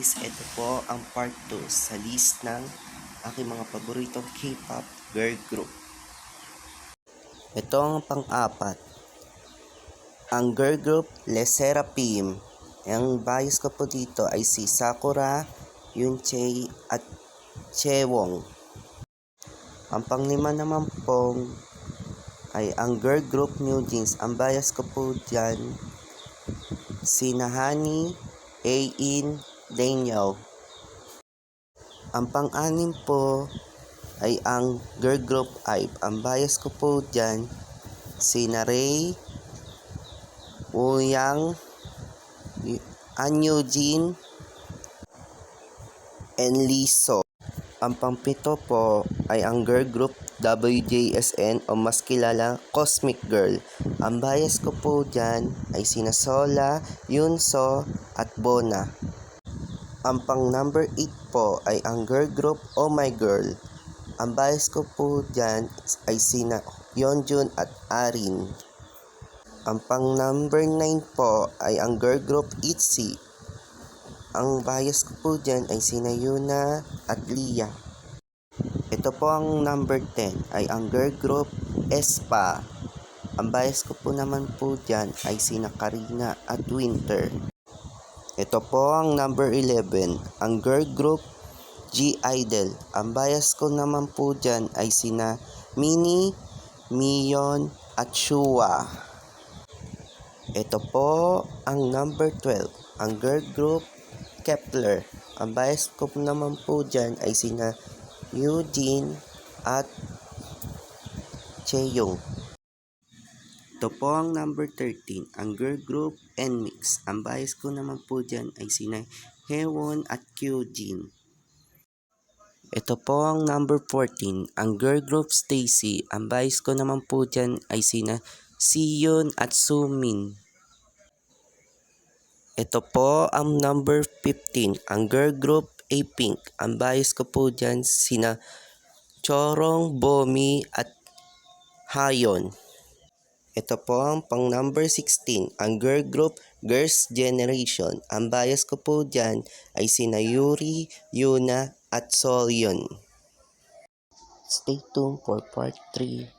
guys, ito po ang part 2 sa list ng aking mga paboritong K-pop girl group. Ito ang pang-apat. Ang girl group Les Sserafim. Ang bias ko po dito ay si Sakura, Yoonchae at Chaewon. Ang pang-lima naman po ay ang girl group New Jeans. Ang bias ko po dyan si Nahani, A-in, Daniel. Ang pang-anim po ay ang girl group IVE. Ang bias ko po dyan si Narey, Woyang, An Eugene, and Liso. Ang pang-pito po ay ang girl group WJSN o mas kilala Cosmic Girl. Ang bias ko po dyan ay sina Sola, Yunso at Bona. Ang pang number 8 po ay ang girl group Oh My Girl. Ang bias ko po dyan ay sina Yeonjun at Arin. Ang pang number 9 po ay ang girl group ITZY. Ang bias ko po dyan ay sina Yuna at Lia. Ito po ang number 10 ay ang girl group aespa. Ang bias ko po naman po dyan ay sina Karina at Winter. Ito po ang number 11, ang girl group G-Idol. Ang bias ko naman po dyan ay sina Minnie, Miyeon at Shua. Ito po ang number 12, ang girl group Kep1er. Ang bias ko naman po dyan ay sina Eugene at Chaeyoung. Ito po ang number 13, ang girl group NMIXX. Ang bias ko naman po dyan ay sina Haewon at Kyujin. Ito po ang number 14, ang girl group STAYC. Ang bias ko naman po dyan ay sina Siyeon at Sumin. Ito po ang number 15, ang girl group A-Pink. Ang bias ko po dyan sina Chorong, Bomi at Hayon. Ito po ang pang number 16, ang girl group Girls' Generation. Ang bias ko po dyan ay sina Yuri, Yuna at Solyon. Stay tuned for part 3.